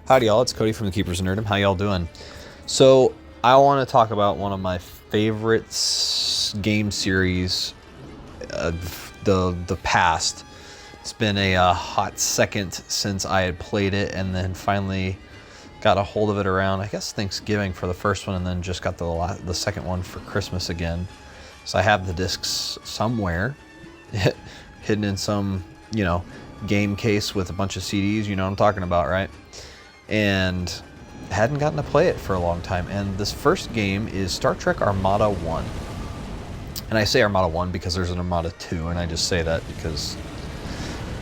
Howdy y'all, it's Cody from the Keepers of Nerdom. How y'all doing? So I want to talk about one of my favorite game series of the past. It's been a hot second since I had played it, and then finally got a hold of it around, I guess, Thanksgiving for the first one, and then just got the second one for Christmas again. So I have the discs somewhere, hidden in some, game case with a bunch of CDs. You know what I'm talking about, right? And hadn't gotten to play it for a long time. And this first game is Star Trek Armada 1. And I say Armada 1 because there's an Armada 2, and I just say that because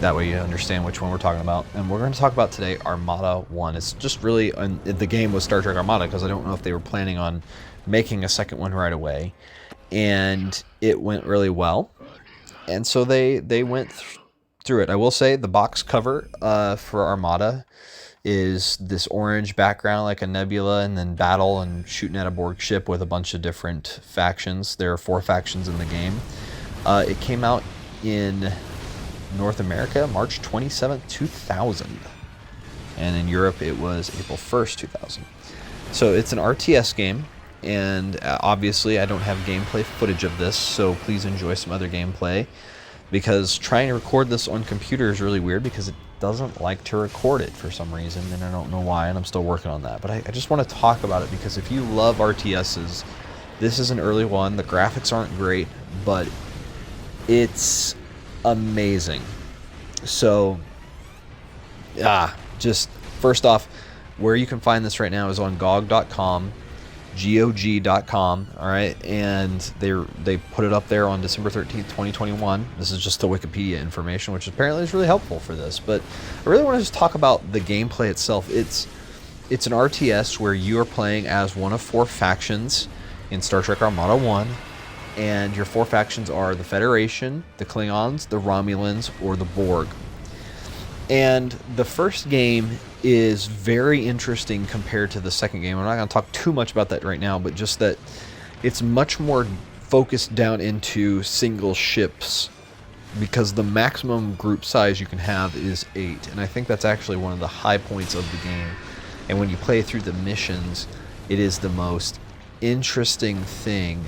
that way you understand which one we're talking about. And we're going to talk about today Armada 1. It's just really, the game was Star Trek Armada because I don't know if they were planning on making a second one right away. And it went really well. And so they went through it. I will say the box cover for Armada is this orange background like a nebula, and then battle and shooting at a Borg ship with a bunch of different factions. There are 4 factions in the game. It came out in North America March 27th, 2000. And in Europe it was April 1st, 2000. So it's an RTS game, and obviously I don't have gameplay footage of this, so please enjoy some other gameplay, because trying to record this on computer is really weird because it doesn't like to record it for some reason, and I don't know why, and I'm still working on that. But I just want to talk about it because if you love RTSs, this is an early one. The graphics aren't great, but it's amazing. So, just first off, where you can find this right now is on GOG.com. GOG.com, all right, and they put it up there on December 13th, 2021. This is just the Wikipedia information, which apparently is really helpful for this. But I really want to just talk about the gameplay itself. It's an RTS where you are playing as one of 4 factions in Star Trek Armada 1, and your 4 factions are the Federation, the Klingons, the Romulans, or the Borg. And the first game is very interesting compared to the second game. I'm not going to talk too much about that right now, but just that it's much more focused down into single ships, because the maximum group size you can have is 8. And I think that's actually one of the high points of the game. And when you play through the missions, it is the most interesting thing.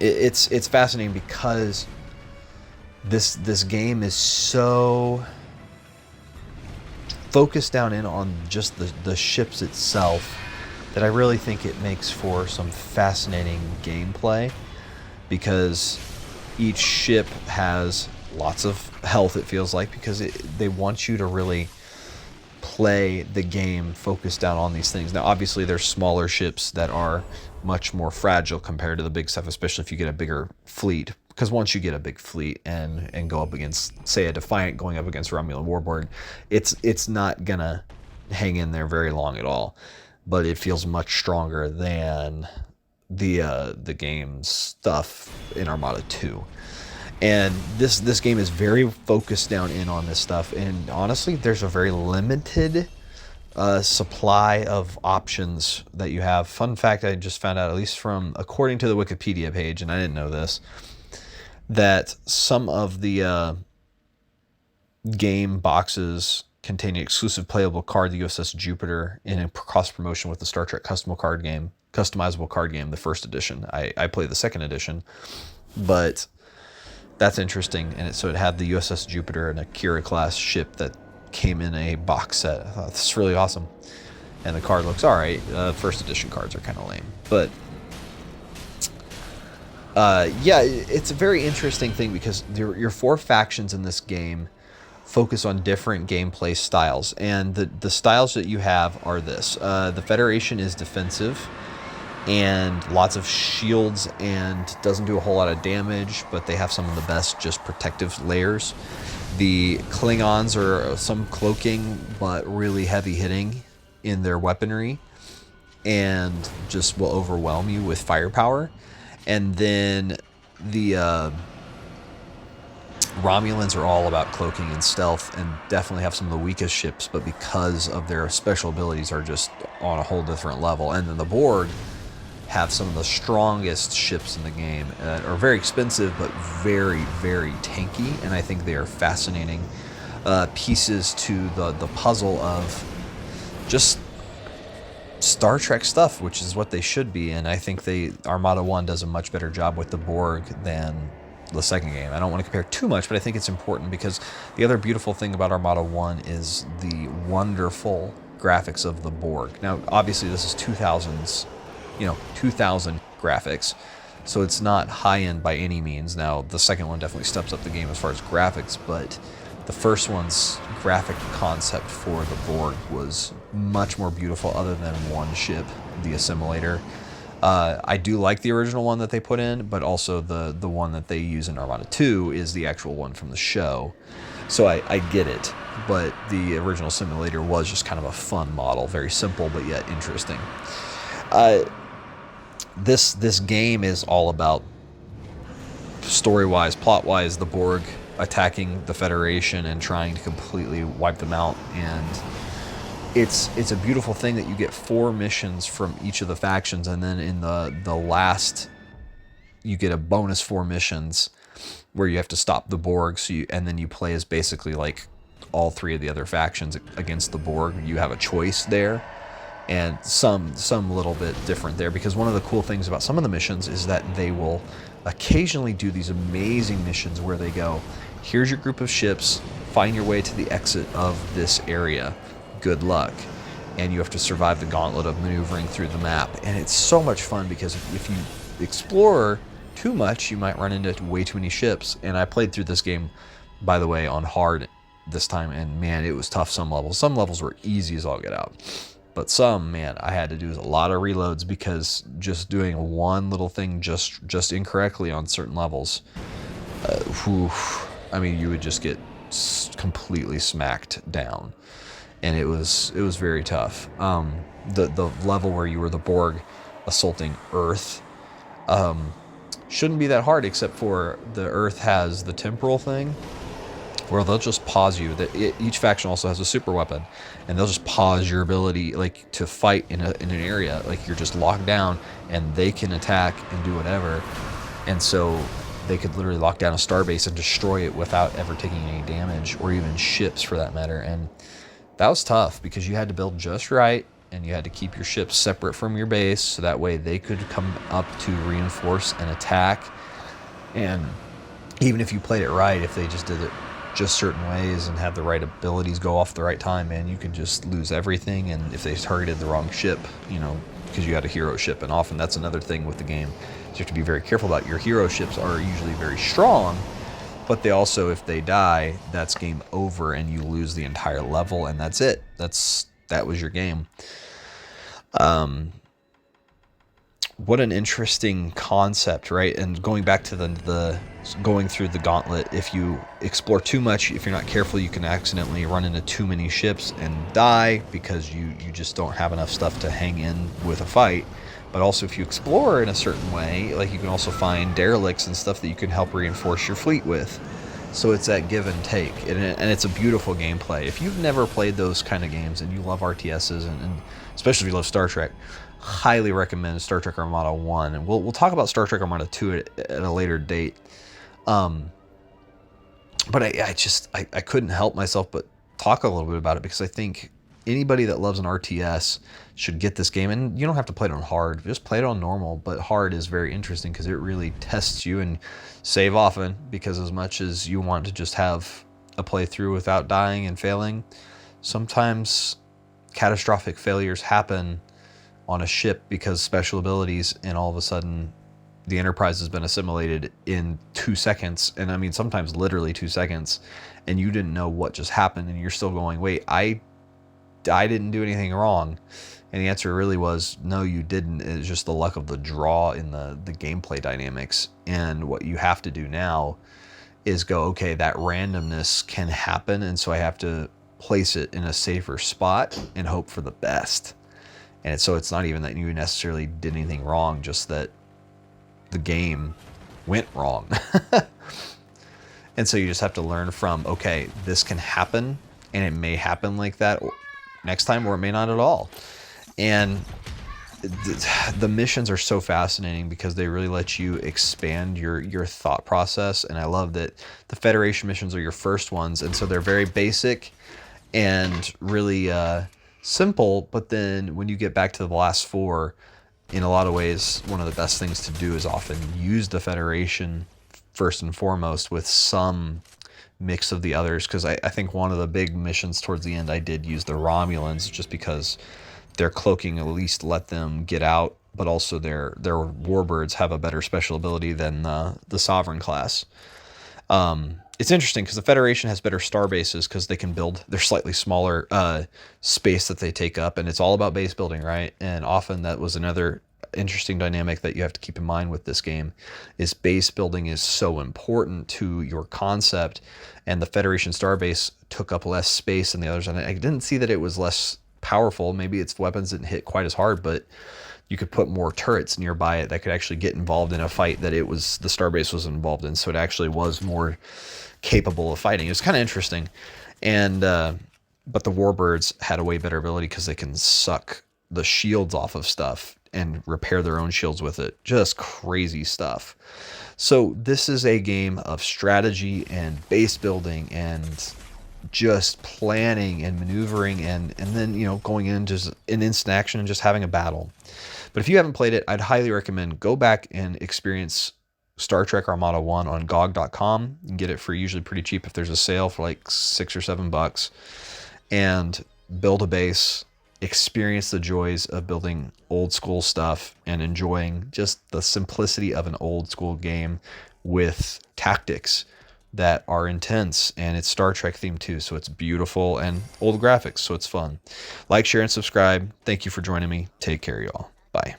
It's fascinating because this game is so focused down in on just the ships itself that I really think it makes for some fascinating gameplay, because each ship has lots of health, it feels like, because they want you to really play the game focused down on these things. Now obviously there's smaller ships that are much more fragile compared to the big stuff, especially if you get a bigger fleet, because once you get a big fleet and go up against, say, a Defiant going up against Romulan Warborg, it's not gonna hang in there very long at all. But it feels much stronger than the game's stuff in Armada 2. And this game is very focused down in on this stuff, and honestly there's a very limited supply of options that you have. Fun fact I just found out, at least from according to the Wikipedia page, and I didn't know this, that some of the game boxes contain an exclusive playable card, the USS Jupiter, in a cross promotion with the Star Trek customizable card game, the first edition. I played the second edition, but that's interesting. And so it had the USS Jupiter and a Kira class ship that came in a box set. I thought this is really awesome. And the card looks alright. First edition cards are kind of lame. But it's a very interesting thing because your 4 factions in this game focus on different gameplay styles. And the styles that you have are this. The Federation is defensive and lots of shields and doesn't do a whole lot of damage, but they have some of the best just protective layers. The Klingons are some cloaking, but really heavy hitting in their weaponry and just will overwhelm you with firepower. And then the Romulans are all about cloaking and stealth and definitely have some of the weakest ships, but because of their special abilities are just on a whole different level. And then the Borg have some of the strongest ships in the game that are very expensive but very, very tanky, and I think they are fascinating pieces to the puzzle of just Star Trek stuff, which is what they should be. And I think Armada 1 does a much better job with the Borg than the second game. I don't want to compare too much, but I think it's important because the other beautiful thing about Armada 1 is the wonderful graphics of the Borg. Now, obviously, this is 2000s, 2000 graphics, so it's not high-end by any means. Now, the second one definitely steps up the game as far as graphics, but the first one's graphic concept for the Borg was much more beautiful other than one ship, the Assimilator. I do like the original one that they put in, but also the one that they use in Armada 2 is the actual one from the show. So I get it, but the original simulator was just kind of a fun model, very simple but yet interesting. This game is all about, story-wise, plot-wise, the Borg attacking the Federation and trying to completely wipe them out, and it's a beautiful thing that you get 4 missions from each of the factions, and then in the last you get a bonus 4 missions where you have to stop the Borg, and then you play as basically like all 3 of the other factions against the Borg. You have a choice there, and some little bit different there, because one of the cool things about some of the missions is that they will occasionally do these amazing missions where they go, here's your group of ships, find your way to the exit of this area, good luck. And you have to survive the gauntlet of maneuvering through the map. And it's so much fun because if you explore too much, you might run into way too many ships. And I played through this game, by the way, on hard this time, and man, it was tough some levels. Some levels were easy as all get out. But some, man, I had to do a lot of reloads because just doing one little thing just incorrectly on certain levels, I mean, you would just get completely smacked down, and it was very tough. The level where you were the Borg assaulting Earth shouldn't be that hard, except for the Earth has the temporal thing where they'll just pause you. Each faction also has a super weapon, and they'll just pause your ability, like, to fight in an area. Like, you're just locked down, and they can attack and do whatever. And so they could literally lock down a starbase and destroy it without ever taking any damage, or even ships for that matter. And that was tough because you had to build just right, and you had to keep your ships separate from your base so that way they could come up to reinforce and attack. And even if you played it right, if they just did it just certain ways and had the right abilities go off the right time, man, you could just lose everything. And if they targeted the wrong ship, because you had a hero ship, and often that's another thing with the game, so you have to be very careful about. Your hero ships are usually very strong, but they also, if they die, that's game over and you lose the entire level, and that's it. That was your game. What an interesting concept, right? And going back to the going through the gauntlet, if you explore too much, if you're not careful, you can accidentally run into too many ships and die because you just don't have enough stuff to hang in with a fight. But also, if you explore in a certain way, like, you can also find derelicts and stuff that you can help reinforce your fleet with. So it's that give and take, and it's a beautiful gameplay. If you've never played those kind of games and you love RTSs, and especially if you love Star Trek, highly recommend Star Trek Armada 1. And we'll talk about Star Trek Armada 2 at a later date. But I couldn't help myself but talk a little bit about it, because I think anybody that loves an RTS should get this game. And you don't have to play it on hard, just play it on normal, but hard is very interesting because it really tests you. And save often, because as much as you want to just have a playthrough without dying and failing, sometimes catastrophic failures happen on a ship because special abilities, and all of a sudden the Enterprise has been assimilated in 2 seconds, and I mean sometimes literally 2 seconds, and you didn't know what just happened, and you're still going, wait, I didn't do anything wrong. And the answer really was, no, you didn't. It's just the luck of the draw in the gameplay dynamics. And what you have to do now is go, okay, that randomness can happen, and so I have to place it in a safer spot and hope for the best. And so it's not even that you necessarily did anything wrong, just that the game went wrong. And so you just have to learn from, okay, this can happen, and it may happen like that next time, or it may not at all. And the missions are so fascinating because they really let you expand your thought process, and I love that the Federation missions are your first ones, and so they're very basic and really simple. But then when you get back to the last four, in a lot of ways, one of the best things to do is often use the Federation first and foremost with some mix of the others, because I think one of the big missions towards the end I did use the Romulans just because their cloaking at least let them get out, but also their warbirds have a better special ability than the Sovereign class. It's interesting because the Federation has better star bases because they can build their slightly smaller space that they take up, and it's all about base building, right? And often that was another interesting dynamic that you have to keep in mind with this game is base building is so important to your concept, and the Federation starbase took up less space than the others, and I didn't see that it was less powerful. Maybe its weapons didn't hit quite as hard, but you could put more turrets nearby it that could actually get involved in a fight that the starbase was involved in, so it actually was more capable of fighting. It was kind of interesting. And but the warbirds had a way better ability because they can suck the shields off of stuff and repair their own shields with it. Just crazy stuff. So this is a game of strategy and base building and just planning and maneuvering, and then going into an instant action and just having a battle. But if you haven't played it, I'd highly recommend go back and experience Star Trek Armada 1 on GOG.com. You can get it for usually pretty cheap if there's a sale for like $6 or $7, and build a base, experience the joys of building old school stuff and enjoying just the simplicity of an old school game with tactics that are intense, and it's Star Trek themed too, so it's beautiful, and old graphics, so it's fun. Like, share, and subscribe. Thank you for joining me. Take care, y'all. Bye.